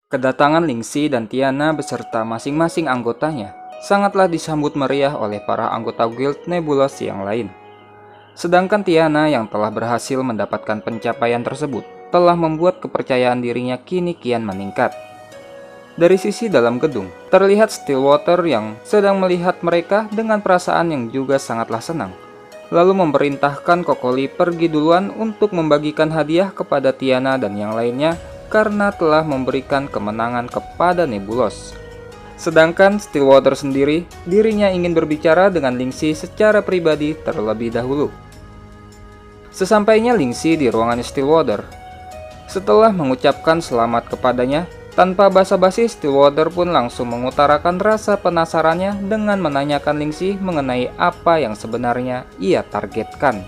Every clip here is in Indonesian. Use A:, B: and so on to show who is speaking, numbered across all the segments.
A: Kedatangan Lingxi dan Tiana beserta masing-masing anggotanya sangatlah disambut meriah oleh para anggota Guild Nebulos yang lain. Sedangkan Tiana yang telah berhasil mendapatkan pencapaian tersebut telah membuat kepercayaan dirinya kini kian meningkat. Dari sisi dalam gedung, terlihat Stillwater yang sedang melihat mereka dengan perasaan yang juga sangatlah senang. Lalu memerintahkan Kokoli pergi duluan untuk membagikan hadiah kepada Tiana dan yang lainnya karena telah memberikan kemenangan kepada Nebulos. Sedangkan Stillwater sendiri, dirinya ingin berbicara dengan Lingxi secara pribadi terlebih dahulu. Sesampainya Lingxi di ruangan Stillwater, setelah mengucapkan selamat kepadanya, tanpa basa-basi Stillwater pun langsung mengutarakan rasa penasarannya dengan menanyakan Lingxi mengenai apa yang sebenarnya ia targetkan.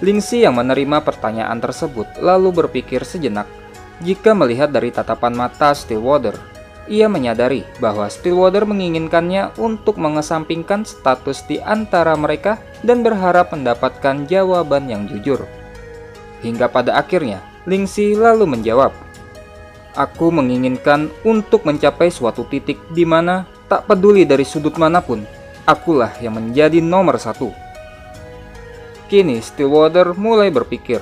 A: Lingxi yang menerima pertanyaan tersebut lalu berpikir sejenak. Jika melihat dari tatapan mata Stillwater, ia menyadari bahwa Stillwater menginginkannya untuk mengesampingkan status di antara mereka dan berharap mendapatkan jawaban yang jujur. Hingga pada akhirnya, Lingxi lalu menjawab, "Aku menginginkan untuk mencapai suatu titik di mana tak peduli dari sudut manapun, akulah yang menjadi nomor satu." Kini Stillwater mulai berpikir.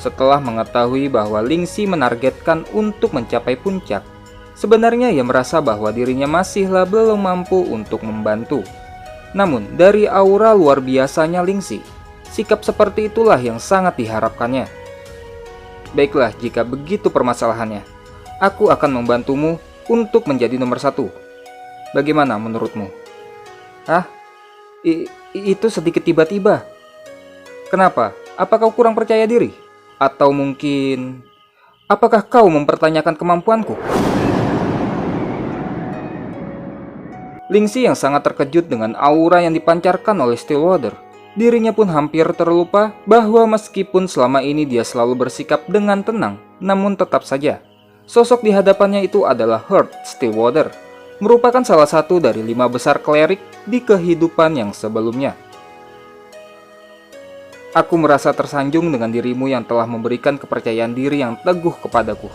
A: Setelah mengetahui bahwa Lingxi menargetkan untuk mencapai puncak, sebenarnya ia merasa bahwa dirinya masihlah belum mampu untuk membantu. Namun, dari aura luar biasanya Lingxi, sikap seperti itulah yang sangat diharapkannya. "Baiklah, jika begitu permasalahannya, aku akan membantumu untuk menjadi nomor satu. Bagaimana menurutmu?" "Hah? Itu sedikit tiba-tiba. Kenapa? Apa kau kurang percaya diri? Atau mungkin, apakah kau mempertanyakan kemampuanku?" Lingxi yang sangat terkejut dengan aura yang dipancarkan oleh Stillwater. Dirinya pun hampir terlupa bahwa meskipun selama ini dia selalu bersikap dengan tenang, namun tetap saja sosok di hadapannya itu adalah Heart Stillwater, merupakan salah satu dari 5 besar klerik di kehidupan yang sebelumnya. "Aku merasa tersanjung dengan dirimu yang telah memberikan kepercayaan diri yang teguh kepadaku.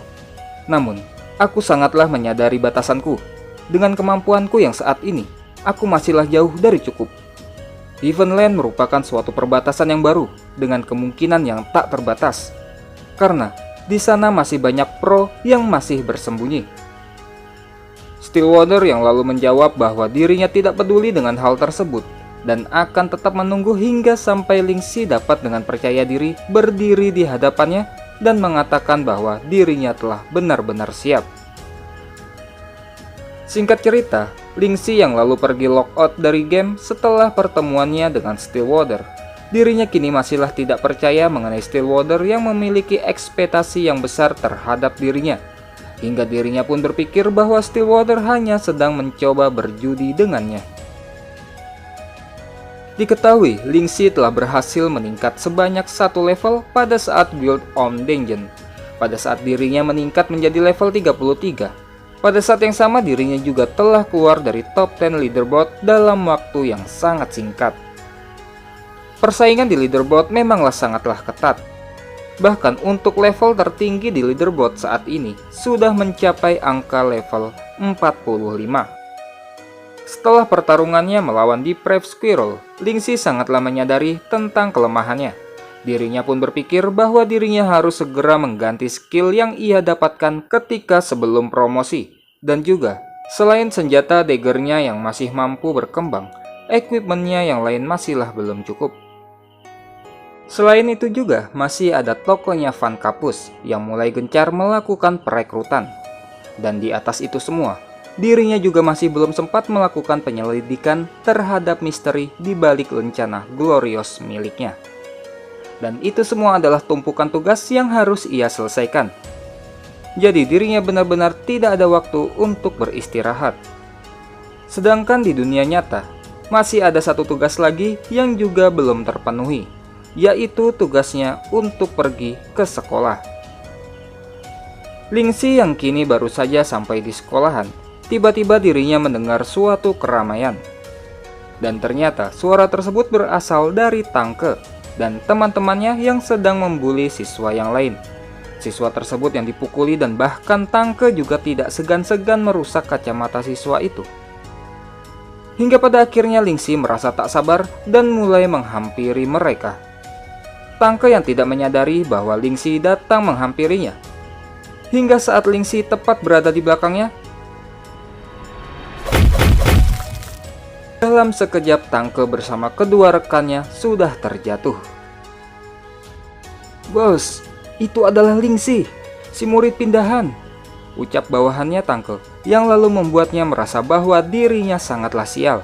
A: Namun, aku sangatlah menyadari batasanku. Dengan kemampuanku yang saat ini, aku masihlah jauh dari cukup. Heavenland merupakan suatu perbatasan yang baru dengan kemungkinan yang tak terbatas. Karena di sana masih banyak pro yang masih bersembunyi." Stillwater yang lalu menjawab bahwa dirinya tidak peduli dengan hal tersebut dan akan tetap menunggu hingga sampai Lingxi dapat dengan percaya diri berdiri di hadapannya dan mengatakan bahwa dirinya telah benar-benar siap. Singkat cerita, Lingxi yang lalu pergi lockout dari game setelah pertemuannya dengan Stillwater. Dirinya kini masihlah tidak percaya mengenai Stillwater yang memiliki ekspektasi yang besar terhadap dirinya. Hingga dirinya pun berpikir bahwa Stillwater hanya sedang mencoba berjudi dengannya. Diketahui, Lingxi telah berhasil meningkat sebanyak 1 level pada saat Guild Om Dungeon. Pada saat dirinya meningkat menjadi level 33. Pada saat yang sama dirinya juga telah keluar dari top 10 leaderboard dalam waktu yang sangat singkat. Persaingan di leaderboard memanglah sangatlah ketat. Bahkan untuk level tertinggi di leaderboard saat ini sudah mencapai angka level 45. Setelah pertarungannya melawan Depraved Squirrel, Lingxi sangatlah menyadari tentang kelemahannya. Dirinya pun berpikir bahwa dirinya harus segera mengganti skill yang ia dapatkan ketika sebelum promosi. Dan juga, selain senjata daggernya yang masih mampu berkembang, equipmentnya yang lain masihlah belum cukup. Selain itu juga, masih ada tokonya Van Kapus yang mulai gencar melakukan perekrutan. Dan di atas itu semua, dirinya juga masih belum sempat melakukan penyelidikan terhadap misteri di balik lencana Glorious miliknya. Dan itu semua adalah tumpukan tugas yang harus ia selesaikan. Jadi dirinya benar-benar tidak ada waktu untuk beristirahat. Sedangkan di dunia nyata, masih ada satu tugas lagi yang juga belum terpenuhi, yaitu tugasnya untuk pergi ke sekolah. Lingxi yang kini baru saja sampai di sekolahan, tiba-tiba dirinya mendengar suatu keramaian. Dan ternyata suara tersebut berasal dari Tangke dan teman-temannya yang sedang membuli siswa yang lain. Siswa tersebut yang dipukuli dan bahkan Tangke juga tidak segan-segan merusak kacamata siswa itu. Hingga pada akhirnya Lingxi merasa tak sabar dan mulai menghampiri mereka. Tangke yang tidak menyadari bahwa Lingxi datang menghampirinya. Hingga saat Lingxi tepat berada di belakangnya, dalam sekejap Tangke bersama kedua rekannya sudah terjatuh. "Bos, itu adalah Lingxi, si murid pindahan," ucap bawahannya Tangke, yang lalu membuatnya merasa bahwa dirinya sangatlah sial.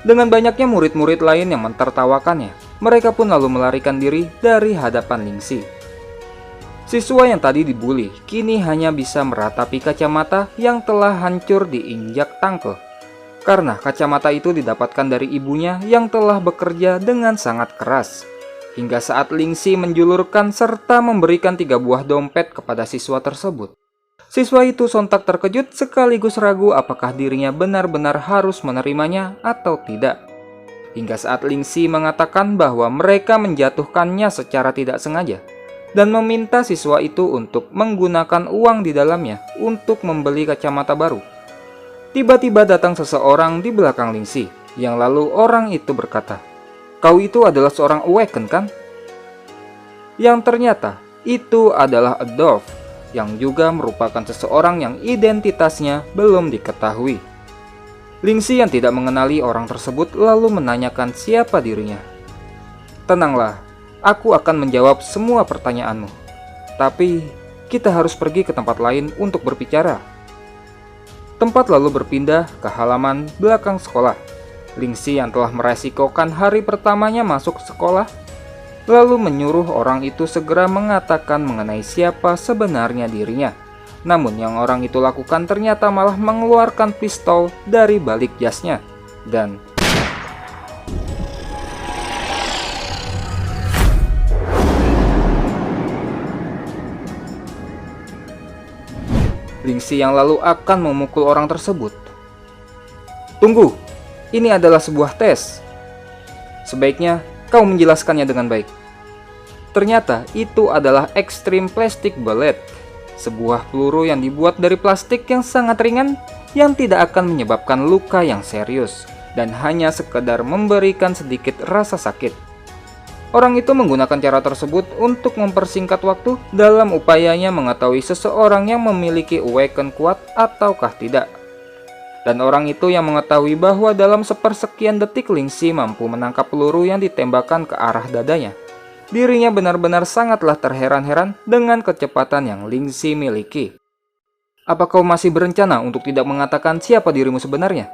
A: Dengan banyaknya murid-murid lain yang mentertawakannya, mereka pun lalu melarikan diri dari hadapan Lingxi. Siswa yang tadi dibuli kini hanya bisa meratapi kacamata yang telah hancur diinjak Tangke. Karena kacamata itu didapatkan dari ibunya yang telah bekerja dengan sangat keras. Hingga saat Lingxi menjulurkan serta memberikan 3 buah dompet kepada siswa tersebut. Siswa itu sontak terkejut sekaligus ragu apakah dirinya benar-benar harus menerimanya atau tidak. Hingga saat Lingxi mengatakan bahwa mereka menjatuhkannya secara tidak sengaja. Dan meminta siswa itu untuk menggunakan uang di dalamnya untuk membeli kacamata baru. Tiba-tiba datang seseorang di belakang Lingxi, yang lalu orang itu berkata, "Kau itu adalah seorang Awaken, kan?" Yang ternyata itu adalah Adolf, yang juga merupakan seseorang yang identitasnya belum diketahui. Lingxi yang tidak mengenali orang tersebut lalu menanyakan siapa dirinya. "Tenanglah, aku akan menjawab semua pertanyaanmu. Tapi kita harus pergi ke tempat lain untuk berbicara." Tempat lalu berpindah ke halaman belakang sekolah. Lingxi yang telah meresikokan hari pertamanya masuk sekolah, lalu menyuruh orang itu segera mengatakan mengenai siapa sebenarnya dirinya. Namun yang orang itu lakukan ternyata malah mengeluarkan pistol dari balik jasnya. Dan Lingxi yang lalu akan memukul orang tersebut. "Tunggu, ini adalah sebuah tes. Sebaiknya kau menjelaskannya dengan baik." Ternyata itu adalah Extreme Plastic Bullet, sebuah peluru yang dibuat dari plastik yang sangat ringan yang tidak akan menyebabkan luka yang serius dan hanya sekedar memberikan sedikit rasa sakit. Orang itu menggunakan cara tersebut untuk mempersingkat waktu dalam upayanya mengetahui seseorang yang memiliki Awaken kuat ataukah tidak. Dan orang itu yang mengetahui bahwa dalam sepersekian detik Lingxi mampu menangkap peluru yang ditembakkan ke arah dadanya. Dirinya benar-benar sangatlah terheran-heran dengan kecepatan yang Lingxi miliki. "Apa kau masih berencana untuk tidak mengatakan siapa dirimu sebenarnya?"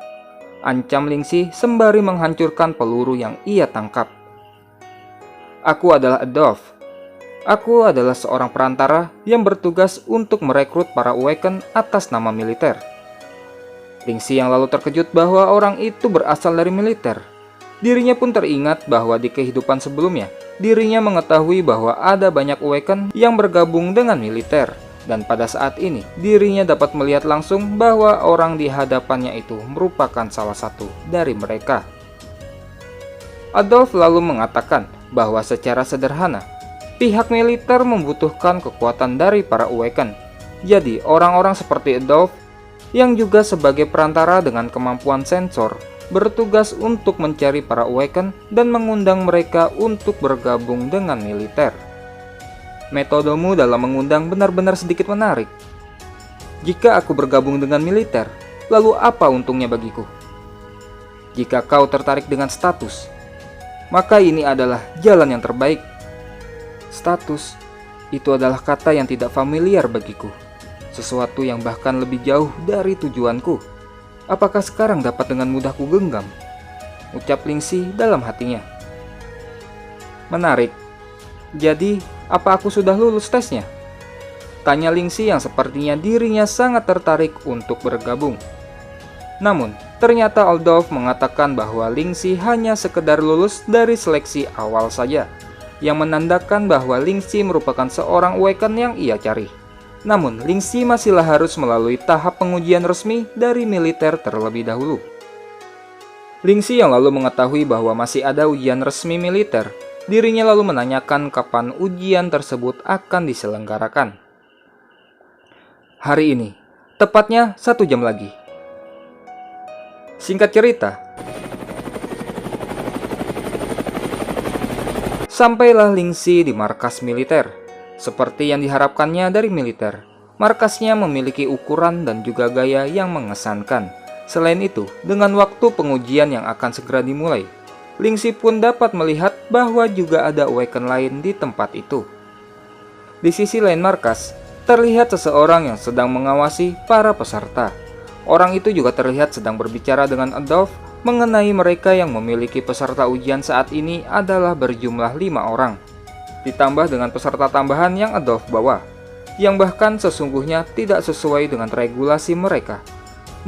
A: ancam Lingxi sembari menghancurkan peluru yang ia tangkap. "Aku adalah Adolf. Aku adalah seorang perantara yang bertugas untuk merekrut para Awaken atas nama militer." Lingxi yang lalu terkejut bahwa orang itu berasal dari militer. Dirinya pun teringat bahwa di kehidupan sebelumnya, dirinya mengetahui bahwa ada banyak Awaken yang bergabung dengan militer. Dan pada saat ini, dirinya dapat melihat langsung bahwa orang di hadapannya itu merupakan salah satu dari mereka. Adolf lalu mengatakan bahwa secara sederhana, pihak militer membutuhkan kekuatan dari para Awaken. Jadi, orang-orang seperti Adolf, yang juga sebagai perantara dengan kemampuan sensor, bertugas untuk mencari para Awaken dan mengundang mereka untuk bergabung dengan militer. Metodemu dalam mengundang benar-benar sedikit menarik. Jika aku bergabung dengan militer, lalu apa untungnya bagiku? Jika kau tertarik dengan status, maka ini adalah jalan yang terbaik. Status, itu adalah kata yang tidak familiar bagiku. Sesuatu yang bahkan lebih jauh dari tujuanku. Apakah sekarang dapat dengan mudah ku genggam? Ucap Lingxi dalam hatinya. Menarik. Jadi, apa aku sudah lulus tesnya? Tanya Lingxi yang sepertinya dirinya sangat tertarik untuk bergabung. Namun, ternyata Adolf mengatakan bahwa Lingxi hanya sekedar lulus dari seleksi awal saja, yang menandakan bahwa Lingxi merupakan seorang Awaken yang ia cari. Namun, Lingxi masihlah harus melalui tahap pengujian resmi dari militer terlebih dahulu. Lingxi yang lalu mengetahui bahwa masih ada ujian resmi militer, dirinya lalu menanyakan kapan ujian tersebut akan diselenggarakan. Hari ini, tepatnya 1 jam lagi. Singkat cerita, sampailah Lingxi di markas militer. Seperti yang diharapkannya dari militer, markasnya memiliki ukuran dan juga gaya yang mengesankan. Selain itu, dengan waktu pengujian yang akan segera dimulai, Lingxi pun dapat melihat bahwa juga ada Awaken lain di tempat itu. Di sisi lain markas, terlihat seseorang yang sedang mengawasi para peserta. Orang itu juga terlihat sedang berbicara dengan Adolf mengenai mereka yang memiliki peserta ujian saat ini adalah berjumlah 5 orang. Ditambah dengan peserta tambahan yang Adolf bawa, yang bahkan sesungguhnya tidak sesuai dengan regulasi mereka.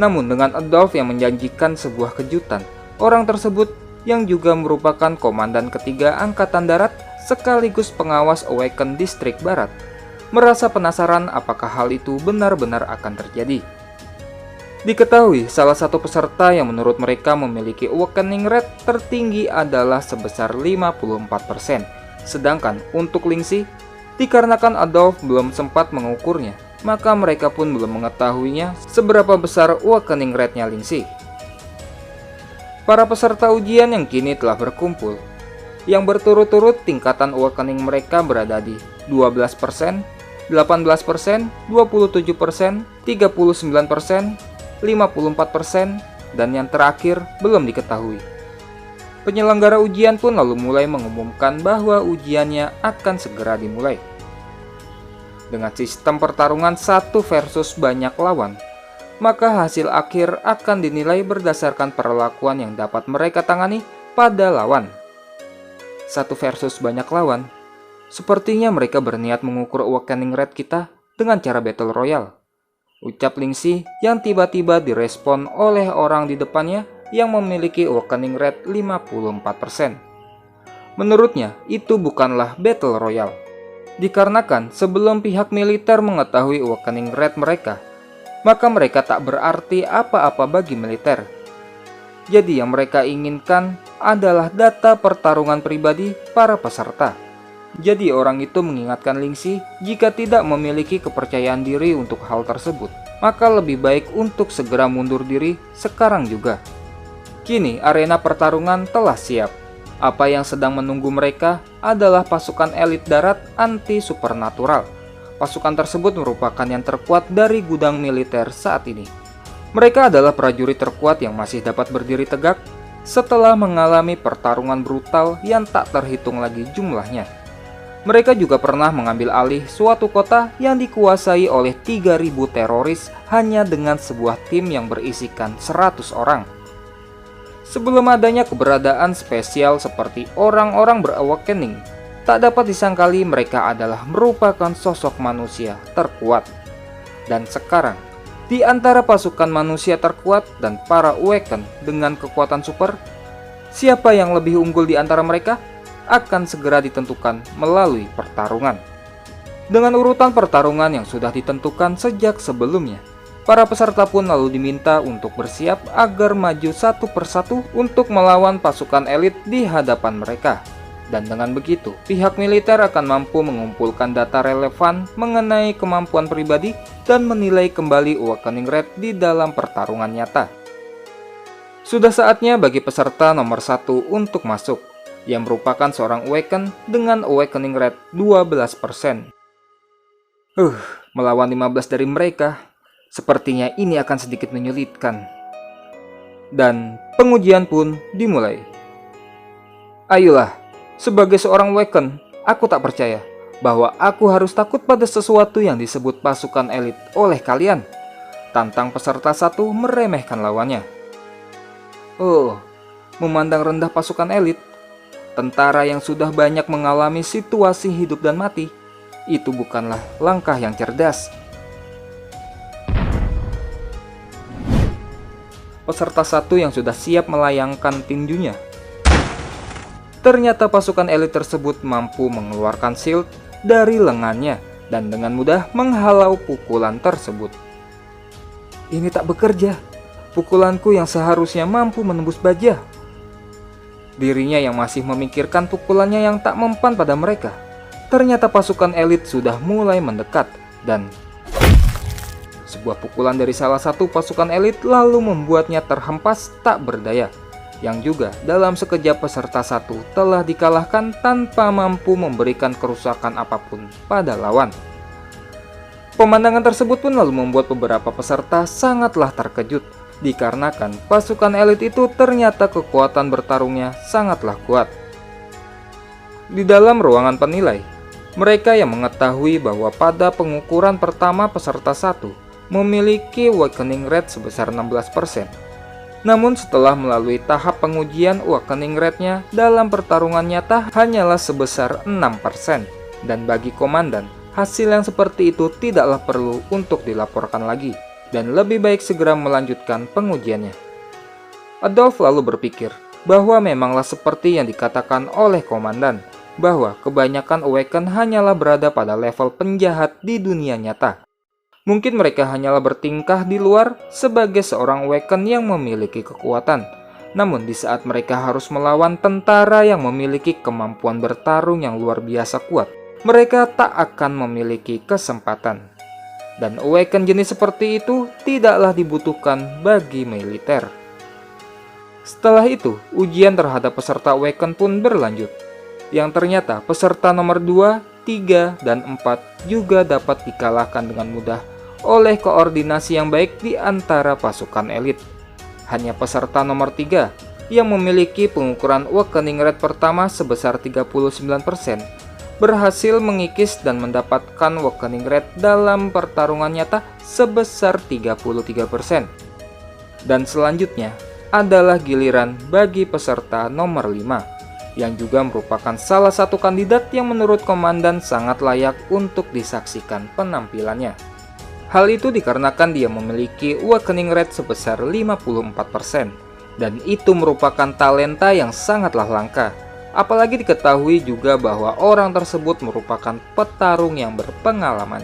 A: Namun dengan Adolf yang menjanjikan sebuah kejutan, orang tersebut yang juga merupakan komandan ketiga Angkatan Darat sekaligus pengawas Awaken Distrik Barat, merasa penasaran apakah hal itu benar-benar akan terjadi. Diketahui salah satu peserta yang menurut mereka memiliki Awakening Rate tertinggi adalah sebesar 54%. Sedangkan untuk Lingxi, dikarenakan Adolf belum sempat mengukurnya, maka mereka pun belum mengetahuinya seberapa besar Awakening Rate-nya Lingxi. Para peserta ujian yang kini telah berkumpul, yang berturut-turut tingkatan Awakening mereka berada di 12%, 18%, 27%, 39%, 54%, dan yang terakhir belum diketahui. Penyelenggara ujian pun lalu mulai mengumumkan bahwa ujiannya akan segera dimulai. Dengan sistem pertarungan 1 versus banyak lawan, maka hasil akhir akan dinilai berdasarkan perlakuan yang dapat mereka tangani pada lawan. 1 versus banyak lawan, sepertinya mereka berniat mengukur Awakening Rate kita dengan cara Battle Royale, ucap Lingxi yang tiba-tiba direspon oleh orang di depannya yang memiliki Awakening Rate 54%. Menurutnya, itu bukanlah Battle Royale, dikarenakan sebelum pihak militer mengetahui Awakening Rate mereka, maka mereka tak berarti apa-apa bagi militer. Jadi yang mereka inginkan adalah data pertarungan pribadi para peserta. Jadi orang itu mengingatkan Lingxi jika tidak memiliki kepercayaan diri untuk hal tersebut, maka lebih baik untuk segera mundur diri sekarang juga. Kini arena pertarungan telah siap. Apa yang sedang menunggu mereka adalah pasukan elit darat anti supernatural. Pasukan tersebut merupakan yang terkuat dari gudang militer saat ini. Mereka adalah prajurit terkuat yang masih dapat berdiri tegak setelah mengalami pertarungan brutal yang tak terhitung lagi jumlahnya. Mereka juga pernah mengambil alih suatu kota yang dikuasai oleh 3.000 teroris hanya dengan sebuah tim yang berisikan 100 orang. Sebelum adanya keberadaan spesial seperti orang-orang berawakening, tak dapat disangkali mereka adalah merupakan sosok manusia terkuat. Dan sekarang, di antara pasukan manusia terkuat dan para Awaken dengan kekuatan super, siapa yang lebih unggul di antara mereka akan segera ditentukan melalui pertarungan. Dengan urutan pertarungan yang sudah ditentukan sejak sebelumnya, para peserta pun lalu diminta untuk bersiap agar maju satu persatu untuk melawan pasukan elit di hadapan mereka. Dan dengan begitu, pihak militer akan mampu mengumpulkan data relevan mengenai kemampuan pribadi dan menilai kembali Awakening Rate di dalam pertarungan nyata. Sudah saatnya bagi peserta nomor 1 untuk masuk, yang merupakan seorang Awaken dengan Awakening Rate 12%. Melawan 15 dari mereka, sepertinya ini akan sedikit menyulitkan. Dan pengujian pun dimulai. Ayolah. Sebagai seorang Awaken, aku tak percaya bahwa aku harus takut pada sesuatu yang disebut pasukan elit oleh kalian. Tantang peserta 1 meremehkan lawannya. Oh, memandang rendah pasukan elit, tentara yang sudah banyak mengalami situasi hidup dan mati, itu bukanlah langkah yang cerdas. Peserta 1 yang sudah siap melayangkan tinjunya. Ternyata pasukan elit tersebut mampu mengeluarkan shield dari lengannya dan dengan mudah menghalau pukulan tersebut. Ini tak bekerja. Pukulanku yang seharusnya mampu menembus baja. Dirinya yang masih memikirkan pukulannya yang tak mempan pada mereka. Ternyata pasukan elit sudah mulai mendekat dan Sebuah pukulan dari salah satu pasukan elit lalu membuatnya terhempas tak berdaya, yang juga dalam sekejap peserta satu telah dikalahkan tanpa mampu memberikan kerusakan apapun pada lawan. Pemandangan tersebut pun lalu membuat beberapa peserta sangatlah terkejut, dikarenakan pasukan elit itu ternyata kekuatan bertarungnya sangatlah kuat. Di dalam ruangan penilai, mereka yang mengetahui bahwa pada pengukuran pertama peserta satu memiliki awakening rate sebesar 16%. Namun setelah melalui tahap pengujian, awakening rate-nya dalam pertarungan nyata hanyalah sebesar 6%. Dan bagi komandan, hasil yang seperti itu tidaklah perlu untuk dilaporkan lagi, dan lebih baik segera melanjutkan pengujiannya. Adolf lalu berpikir bahwa memanglah seperti yang dikatakan oleh komandan, bahwa kebanyakan awaken hanyalah berada pada level penjahat di dunia nyata. Mungkin mereka hanyalah bertingkah di luar sebagai seorang awaken yang memiliki kekuatan. Namun di saat mereka harus melawan tentara yang memiliki kemampuan bertarung yang luar biasa kuat, mereka tak akan memiliki kesempatan. Dan awaken jenis seperti itu tidaklah dibutuhkan bagi militer. Setelah itu, ujian terhadap peserta awaken pun berlanjut, yang ternyata peserta nomor 2, 3, dan 4 juga dapat dikalahkan dengan mudah oleh koordinasi yang baik di antara pasukan elit. Hanya peserta nomor 3 yang memiliki pengukuran awakening rate pertama sebesar 39% berhasil mengikis dan mendapatkan awakening rate dalam pertarungan nyata sebesar 33%. Dan selanjutnya adalah giliran bagi peserta nomor 5 yang juga merupakan salah satu kandidat yang menurut komandan sangat layak untuk disaksikan penampilannya. Hal itu dikarenakan dia memiliki awakening rate sebesar 54%, dan itu merupakan talenta yang sangatlah langka. Apalagi diketahui juga bahwa orang tersebut merupakan petarung yang berpengalaman.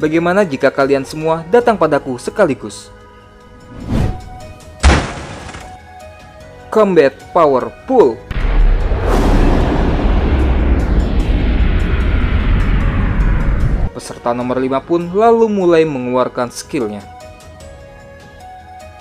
A: Bagaimana jika kalian semua datang padaku sekaligus? Combat Power Pool. Peserta nomor 5 pun lalu mulai mengeluarkan skillnya.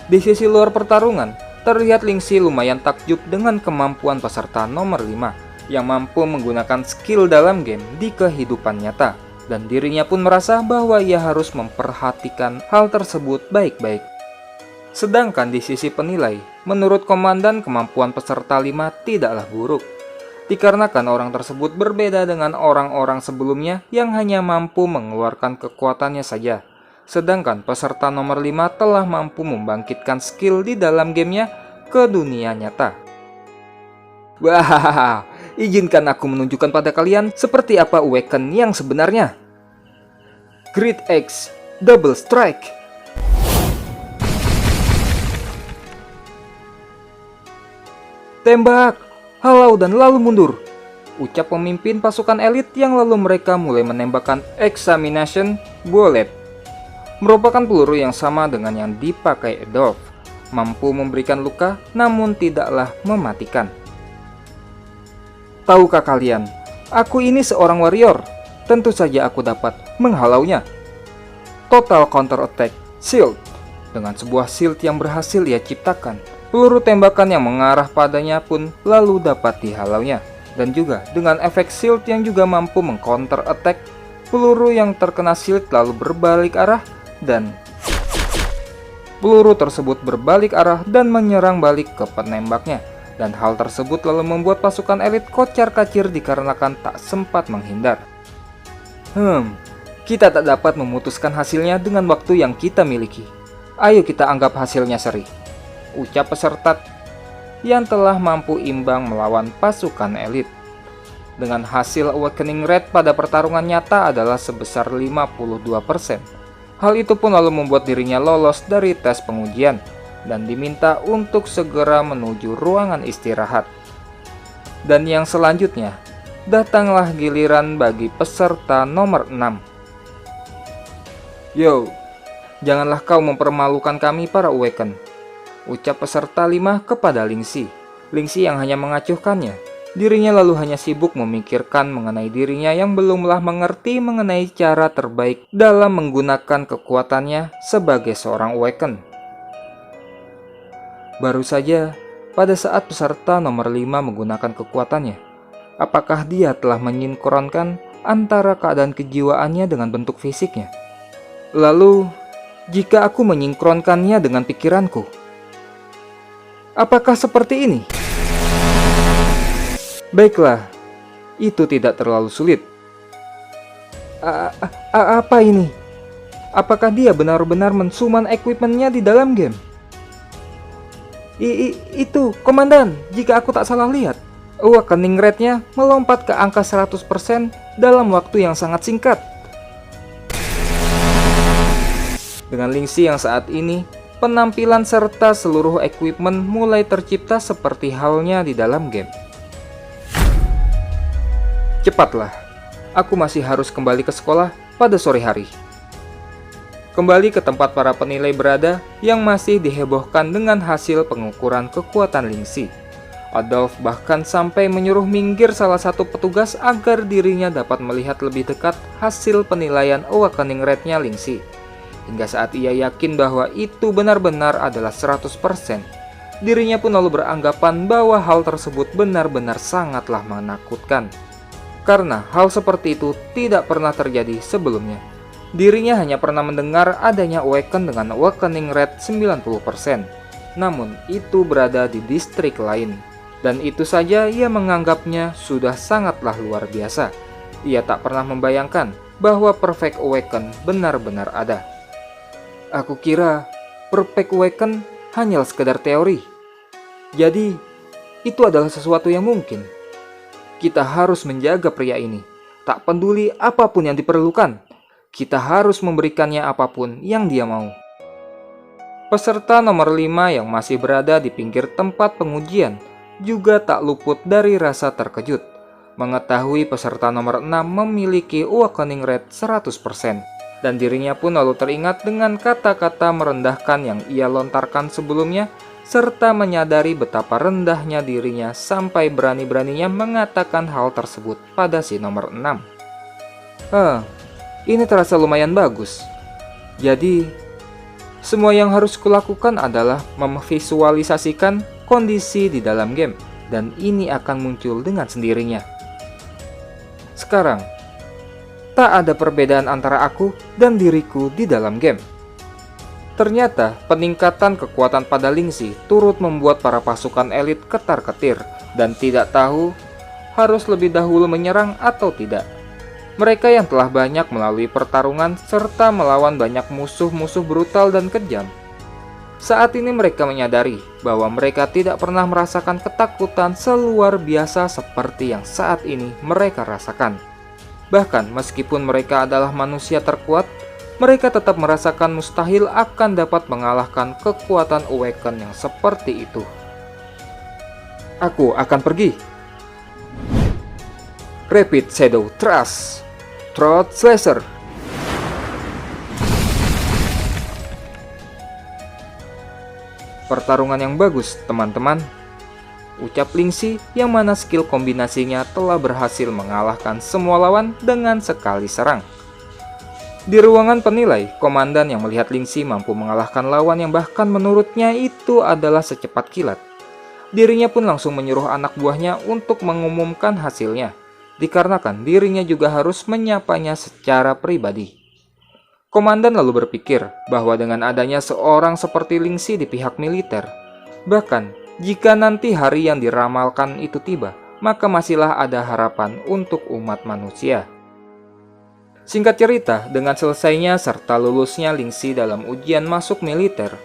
A: Di sisi luar pertarungan, terlihat Lingxi lumayan takjub dengan kemampuan peserta nomor 5 yang mampu menggunakan skill dalam game di kehidupan nyata, dan dirinya pun merasa bahwa ia harus memperhatikan hal tersebut baik-baik. Sedangkan di sisi penilai, menurut komandan kemampuan peserta 5 tidaklah buruk, dikarenakan orang tersebut berbeda dengan orang-orang sebelumnya yang hanya mampu mengeluarkan kekuatannya saja. Sedangkan peserta nomor 5 telah mampu membangkitkan skill di dalam gamenya ke dunia nyata. Wah, izinkan aku menunjukkan pada kalian seperti apa awaken yang sebenarnya. Great X Double Strike. Tembak, halau dan lalu mundur, ucap pemimpin pasukan elit yang lalu mereka mulai menembakkan Examination Bullet. Merupakan peluru yang sama dengan yang dipakai Adolf, mampu memberikan luka namun tidaklah mematikan. Tahukah kalian, aku ini seorang warrior, tentu saja aku dapat menghalaunya. Total Counter Attack Shield. Dengan sebuah shield yang berhasil ia ciptakan, peluru tembakan yang mengarah padanya pun lalu dapat dihalaunya. Dan juga dengan efek shield yang juga mampu meng-counter attack, peluru yang terkena shield lalu berbalik arah dan peluru tersebut berbalik arah dan menyerang balik ke penembaknya. Dan hal tersebut lalu membuat pasukan elit kocar-kacir dikarenakan tak sempat menghindar. Kita tak dapat memutuskan hasilnya dengan waktu yang kita miliki. Ayo kita anggap hasilnya seri, ucap peserta yang telah mampu imbang melawan pasukan elit. Dengan hasil awakening rate pada pertarungan nyata adalah sebesar 52%. Hal itu pun lalu membuat dirinya lolos dari tes pengujian dan diminta untuk segera menuju ruangan istirahat. Dan yang selanjutnya, datanglah giliran bagi peserta nomor 6. Yo, janganlah kau mempermalukan kami para awaken, ucap peserta 5 kepada Lingxi. Lingxi yang hanya mengacuhkannya. Dirinya lalu hanya sibuk memikirkan mengenai dirinya yang belumlah mengerti mengenai cara terbaik dalam menggunakan kekuatannya sebagai seorang Awaken. Baru saja pada saat peserta nomor 5 menggunakan kekuatannya, apakah dia telah menyinkronkan antara keadaan kejiwaannya dengan bentuk fisiknya? Lalu, jika aku menyinkronkannya dengan pikiranku, apakah seperti ini? Baiklah, itu tidak terlalu sulit. Apa ini? Apakah dia benar-benar mensummon equipment-nya di dalam game? Itu, Komandan, jika aku tak salah lihat, awakening rate-nya melompat ke angka 100% dalam waktu yang sangat singkat. Dengan Lingxi yang saat ini, penampilan serta seluruh equipment mulai tercipta seperti halnya di dalam game. Cepatlah, aku masih harus kembali ke sekolah pada sore hari. Kembali ke tempat para penilai berada yang masih dihebohkan dengan hasil pengukuran kekuatan Lingxi. Adolf bahkan sampai menyuruh minggir salah satu petugas agar dirinya dapat melihat lebih dekat hasil penilaian awakening rate-nya Lingxi. Hingga saat ia yakin bahwa itu benar-benar adalah 100%, dirinya pun lalu beranggapan bahwa hal tersebut benar-benar sangatlah menakutkan. Karena hal seperti itu tidak pernah terjadi sebelumnya. Dirinya hanya pernah mendengar adanya Awaken dengan awakening rate 90%. Namun itu berada di distrik lain. Dan itu saja ia menganggapnya sudah sangatlah luar biasa. Ia tak pernah membayangkan bahwa Perfect Awaken benar-benar ada. Aku kira Perfect Awaken hanyalah sekedar teori. Jadi itu adalah sesuatu yang mungkin. Kita harus menjaga pria ini. Tak peduli apapun yang diperlukan, kita harus memberikannya apapun yang dia mau. Peserta nomor 5 yang masih berada di pinggir tempat pengujian juga tak luput dari rasa terkejut mengetahui peserta nomor 6 memiliki awakening rate 100%. Dan dirinya pun lalu teringat dengan kata-kata merendahkan yang ia lontarkan sebelumnya, serta menyadari betapa rendahnya dirinya sampai berani-beraninya mengatakan hal tersebut pada si nomor 6. Ini terasa lumayan bagus. Jadi, semua yang harus kulakukan adalah memvisualisasikan kondisi di dalam game, dan ini akan muncul dengan sendirinya. Sekarang, tak ada perbedaan antara aku dan diriku di dalam game. Ternyata peningkatan kekuatan pada Lingxi turut membuat para pasukan elit ketar-ketir dan tidak tahu harus lebih dahulu menyerang atau tidak. Mereka yang telah banyak melalui pertarungan serta melawan banyak musuh-musuh brutal dan kejam. Saat ini mereka menyadari bahwa mereka tidak pernah merasakan ketakutan seluar biasa seperti yang saat ini mereka rasakan. Bahkan meskipun mereka adalah manusia terkuat, mereka tetap merasakan mustahil akan dapat mengalahkan kekuatan Awaken yang seperti itu. Aku akan pergi. Rapid Shadow Thrust, Throat Slasher. Pertarungan yang bagus, teman-teman. Ucap Lingxi yang mana skill kombinasinya telah berhasil mengalahkan semua lawan dengan sekali serang. Di ruangan penilai, komandan yang melihat Lingxi mampu mengalahkan lawan yang bahkan menurutnya itu adalah secepat kilat. Dirinya pun langsung menyuruh anak buahnya untuk mengumumkan hasilnya, dikarenakan dirinya juga harus menyapanya secara pribadi. Komandan lalu berpikir bahwa dengan adanya seorang seperti Lingxi di pihak militer, bahkan jika nanti hari yang diramalkan itu tiba, maka masihlah ada harapan untuk umat manusia. Singkat cerita, dengan selesainya serta lulusnya Lingxi dalam ujian masuk militer,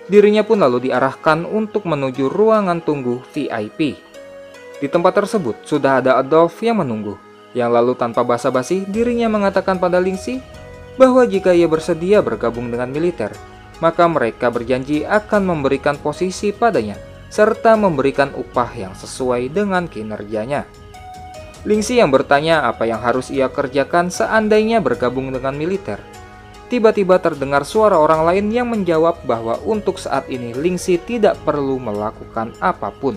A: dirinya pun lalu diarahkan untuk menuju ruangan tunggu VIP. Di tempat tersebut sudah ada Adolf yang menunggu, yang lalu tanpa basa-basi dirinya mengatakan pada Lingxi bahwa jika ia bersedia bergabung dengan militer, maka mereka berjanji akan memberikan posisi padanya, serta memberikan upah yang sesuai dengan kinerjanya. Lingxi yang bertanya apa yang harus ia kerjakan seandainya bergabung dengan militer. Tiba-tiba terdengar suara orang lain yang menjawab bahwa untuk saat ini Lingxi tidak perlu melakukan apapun.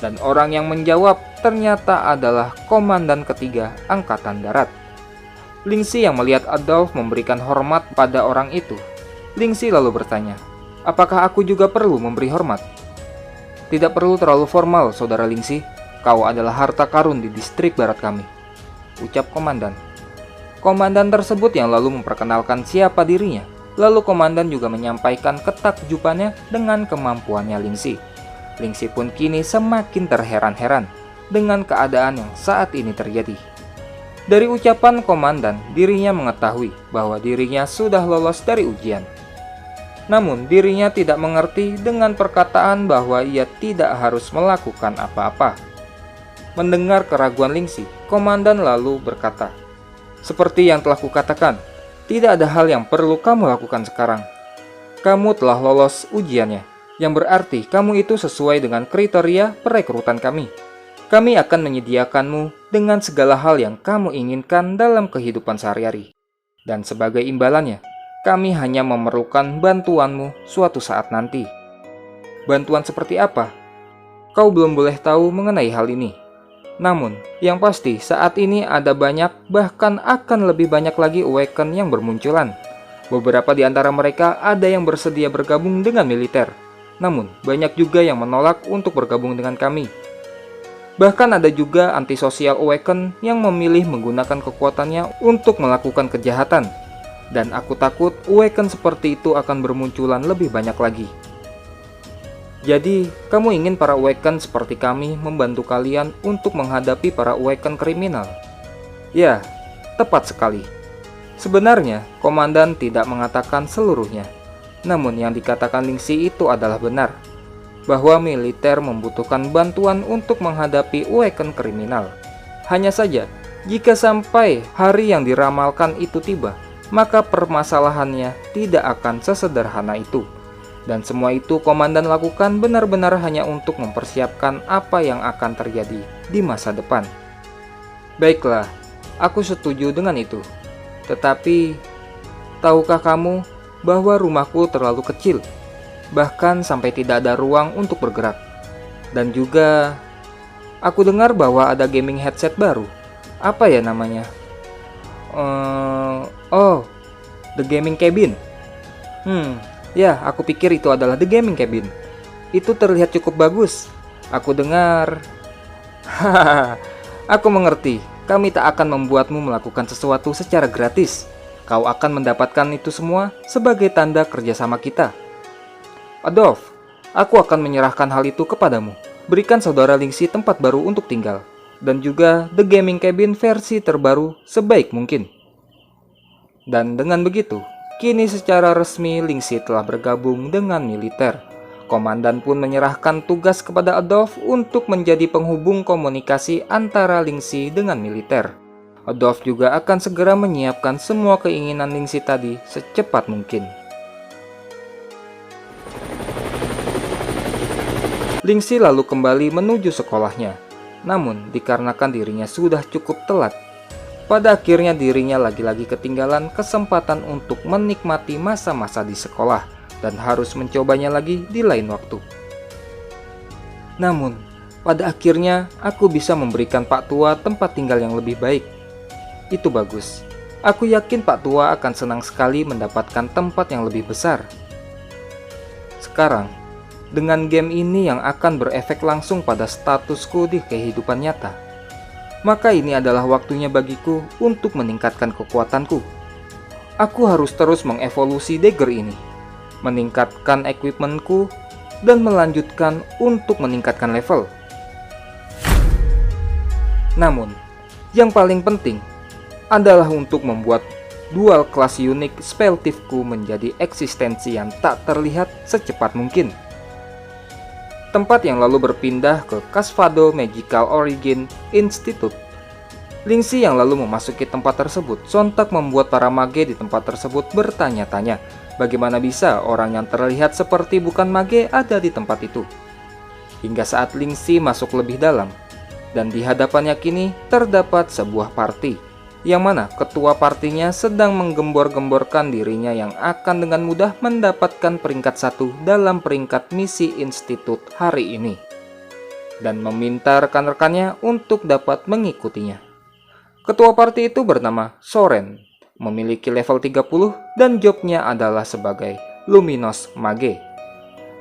A: Dan orang yang menjawab ternyata adalah Komandan Ketiga Angkatan Darat. Lingxi yang melihat Adolf memberikan hormat pada orang itu. Lingxi lalu bertanya, apakah aku juga perlu memberi hormat? Tidak perlu terlalu formal, saudara Lingxi. Kau adalah harta karun di distrik barat kami, ucap komandan. Komandan tersebut yang lalu memperkenalkan siapa dirinya. Lalu komandan juga menyampaikan ketakjubannya dengan kemampuannya Lingxi. Lingxi pun kini semakin terheran-heran dengan keadaan yang saat ini terjadi. Dari ucapan komandan, dirinya mengetahui bahwa dirinya sudah lolos dari ujian. Namun dirinya tidak mengerti dengan perkataan bahwa ia tidak harus melakukan apa-apa. Mendengar keraguan Lingxi, komandan lalu berkata, seperti yang telah kukatakan, tidak ada hal yang perlu kamu lakukan sekarang. Kamu telah lolos ujiannya, yang berarti kamu itu sesuai dengan kriteria perekrutan kami. Kami akan menyediakanmu dengan segala hal yang kamu inginkan dalam kehidupan sehari-hari. Dan sebagai imbalannya, kami hanya memerlukan bantuanmu suatu saat nanti. Bantuan seperti apa? Kau belum boleh tahu mengenai hal ini. Namun, yang pasti saat ini ada banyak, bahkan akan lebih banyak lagi Awaken yang bermunculan. Beberapa di antara mereka ada yang bersedia bergabung dengan militer. Namun, banyak juga yang menolak untuk bergabung dengan kami. Bahkan ada juga antisosial Awaken yang memilih menggunakan kekuatannya untuk melakukan kejahatan. Dan aku takut Awaken seperti itu akan bermunculan lebih banyak lagi. Jadi, kamu ingin para Awaken seperti kami membantu kalian untuk menghadapi para Awaken kriminal? Ya, tepat sekali. Sebenarnya, komandan tidak mengatakan seluruhnya. Namun yang dikatakan Lingxi itu adalah benar. Bahwa militer membutuhkan bantuan untuk menghadapi Awaken kriminal. Hanya saja, jika sampai hari yang diramalkan itu tiba, maka permasalahannya tidak akan sesederhana itu. Dan semua itu komandan lakukan benar-benar hanya untuk mempersiapkan apa yang akan terjadi di masa depan. Baiklah, aku setuju dengan itu. Tetapi, tahukah kamu bahwa rumahku terlalu kecil, bahkan sampai tidak ada ruang untuk bergerak. Dan juga, aku dengar bahwa ada gaming headset baru. Apa ya namanya? The Gaming Cabin. Ya, aku pikir itu adalah The Gaming Cabin. Itu terlihat cukup bagus. Aku dengar... Hahaha, aku mengerti. Kami tak akan membuatmu melakukan sesuatu secara gratis. Kau akan mendapatkan itu semua sebagai tanda kerjasama kita. Adolf, aku akan menyerahkan hal itu kepadamu. Berikan saudara Lingxi tempat baru untuk tinggal. Dan juga The Gaming Cabin versi terbaru sebaik mungkin. Dan dengan begitu, kini secara resmi Lingxi telah bergabung dengan militer. Komandan pun menyerahkan tugas kepada Adolf untuk menjadi penghubung komunikasi antara Lingxi dengan militer. Adolf juga akan segera menyiapkan semua keinginan Lingxi tadi secepat mungkin. Lingxi lalu kembali menuju sekolahnya. Namun dikarenakan dirinya sudah cukup telat, pada akhirnya dirinya lagi-lagi ketinggalan kesempatan untuk menikmati masa-masa di sekolah dan harus mencobanya lagi di lain waktu. Namun, pada akhirnya aku bisa memberikan Pak Tua tempat tinggal yang lebih baik. Itu bagus. Aku yakin Pak Tua akan senang sekali mendapatkan tempat yang lebih besar. Sekarang, dengan game ini yang akan berefek langsung pada statusku di kehidupan nyata, maka ini adalah waktunya bagiku untuk meningkatkan kekuatanku. Aku harus terus mengevolusi dagger ini, meningkatkan equipmentku, dan melanjutkan untuk meningkatkan level. Namun, yang paling penting adalah untuk membuat dual class unique spelltiefku menjadi eksistensi yang tak terlihat secepat mungkin. Tempat yang lalu berpindah ke Casvado Magical Origin Institute. Lingxi yang lalu memasuki tempat tersebut sontak membuat para mage di tempat tersebut bertanya-tanya, bagaimana bisa orang yang terlihat seperti bukan mage ada di tempat itu. Hingga saat Lingxi masuk lebih dalam, dan di hadapannya kini terdapat sebuah party, yang mana ketua partinya sedang menggembor-gemborkan dirinya yang akan dengan mudah mendapatkan peringkat 1 dalam peringkat misi institut hari ini. dan meminta rekan-rekannya untuk dapat mengikutinya. Ketua party itu bernama Soren, memiliki level 30 dan jobnya adalah sebagai Luminous Mage.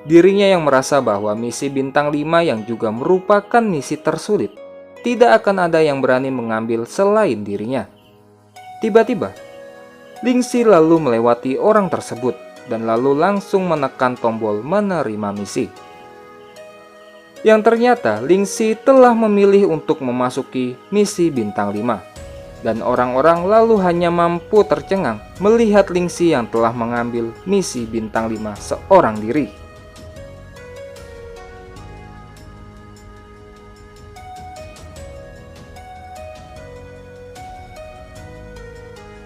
A: Dirinya yang merasa bahwa misi bintang 5 yang juga merupakan misi tersulit, tidak akan ada yang berani mengambil selain dirinya. Tiba-tiba, Lingxi lalu melewati orang tersebut dan lalu langsung menekan tombol menerima misi. Yang ternyata Lingxi telah memilih untuk memasuki misi bintang 5. Dan orang-orang lalu hanya mampu tercengang melihat Lingxi yang telah mengambil misi bintang 5 seorang diri.